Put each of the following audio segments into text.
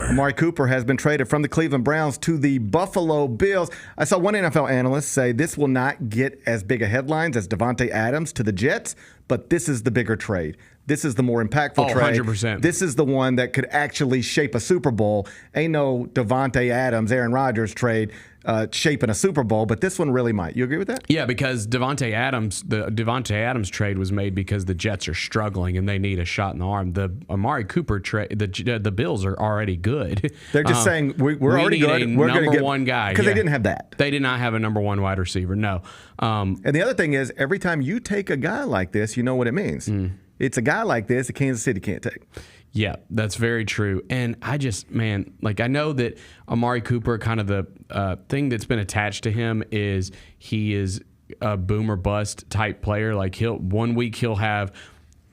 Amari Cooper has been traded from the Cleveland Browns to the Buffalo Bills. I saw one NFL analyst say this will not get as big a headlines as Davante Adams to the Jets, but this is the bigger trade. This is the more impactful trade. 100%. This is the one that could actually shape a Super Bowl. Ain't no Davante Adams, Aaron Rodgers trade shaping a Super Bowl, but this one really might. You agree with that? Yeah, because the Davante Adams trade was made because the Jets are struggling and they need a shot in the arm. The Amari Cooper trade, the Bills are already good. They're just saying we're already good. We're going to get one guy because they didn't have that. They did not have a number one wide receiver. No. And the other thing is, every time you take a guy like this, you know what it means. It's a guy like this that Kansas City can't take. Yeah, that's very true. And I just, man, like I know that Amari Cooper, kind of the thing that's been attached to him is he is a boom or bust type player. Like one week he'll have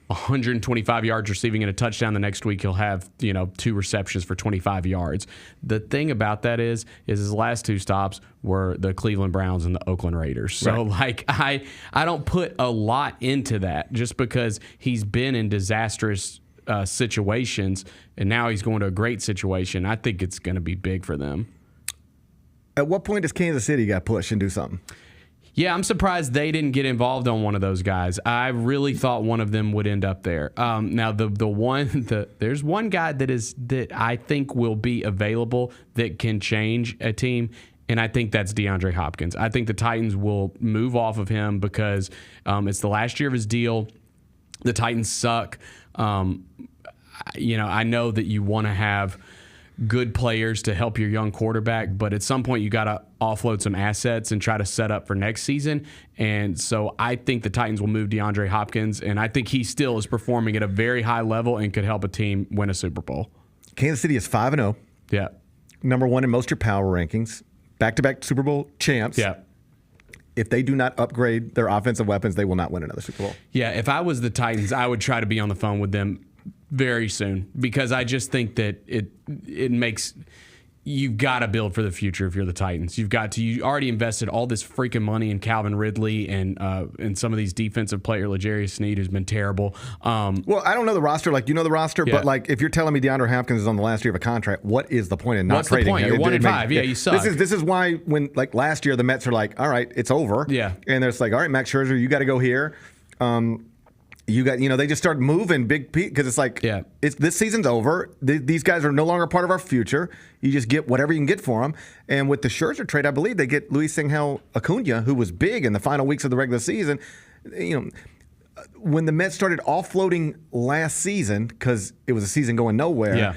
125 yards receiving and a touchdown. The next week he'll have 2 receptions for 25 yards. The thing about that is his last 2 stops were the Cleveland Browns and the Oakland Raiders. So like I don't put a lot into that just because he's been in disastrous situations and now he's going to a great situation. I think it's going to be big for them. At what point does Kansas City got pushed and do something? Yeah, I'm surprised they didn't get involved on one of those guys. I really thought one of them would end up there. Now, there's one guy that I think will be available that can change a team, and I think that's DeAndre Hopkins. I think the Titans will move off of him because it's the last year of his deal. The Titans suck. I know that you want to have good players to help your young quarterback, but at some point you got to offload some assets and try to set up for next season. And so I think the Titans will move DeAndre Hopkins, and I think he still is performing at a very high level and could help a team win a Super Bowl. Kansas City is 5-0. Yeah. Number 1 in most of your power rankings. Back-to-back Super Bowl champs. Yeah. If they do not upgrade their offensive weapons, they will not win another Super Bowl. Yeah, if I was the Titans, I would try to be on the phone with them very soon because I just think that it makes you've got to build for the future if you're the Titans. You already invested all this freaking money in Calvin Ridley and some of these defensive player, L'Jarius Sneed, who's been terrible. Well, I don't know the roster like you know the roster, but like if you're telling me DeAndre Hopkins is on the last year of a contract, what is the point in not trading him? What's the point? You're 1-5. Yeah, you suck. This is why when like last year the Mets are like, all right, it's over. Yeah. And it's like, all right, Max Scherzer, you got to go here. They just start moving big because it's like, this season's over. These guys are no longer part of our future. You just get whatever you can get for them. And with the Scherzer trade, I believe they get Luis Angel Acuna, who was big in the final weeks of the regular season. When the Mets started offloading last season, because it was a season going nowhere,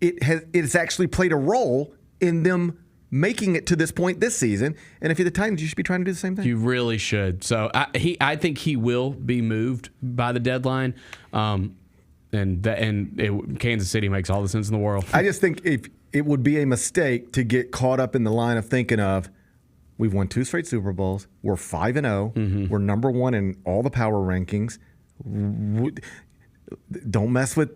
it's actually played a role in them making it to this point this season. And if you're the Titans, you should be trying to do the same thing. You really should. So I think he will be moved by the deadline. Kansas City makes all the sense in the world. I just think it would be a mistake to get caught up in the line of thinking of, we've won 2 straight Super Bowls. We're 5-0. We're number 1 in all the power rankings. Don't mess with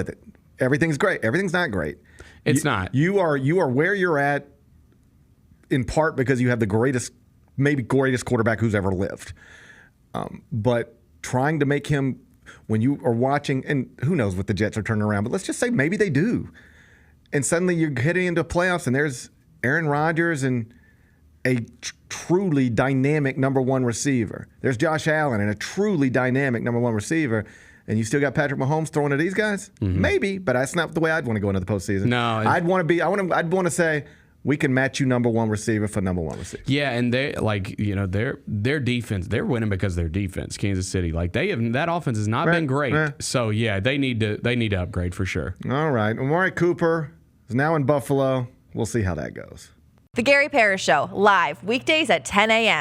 it. Everything's great. Everything's not great. It's not. You are where you're at in part because you have the greatest quarterback who's ever lived. But trying to make him, when you are watching, and who knows what the Jets are turning around, but let's just say maybe they do. And suddenly you're heading into playoffs and there's Aaron Rodgers and a truly dynamic number 1 receiver. There's Josh Allen and a truly dynamic number 1 receiver. And you still got Patrick Mahomes throwing at these guys? Maybe, but that's not the way I'd want to go into the postseason. No, I'd want to say we can match you number 1 receiver for number 1 receiver. Yeah, and they their defense, they're winning because of their defense. Kansas City, that offense has not been great. So yeah, they need to upgrade for sure. All right, Amari Cooper is now in Buffalo. We'll see how that goes. The Gary Parrish Show, live weekdays at 10 a.m.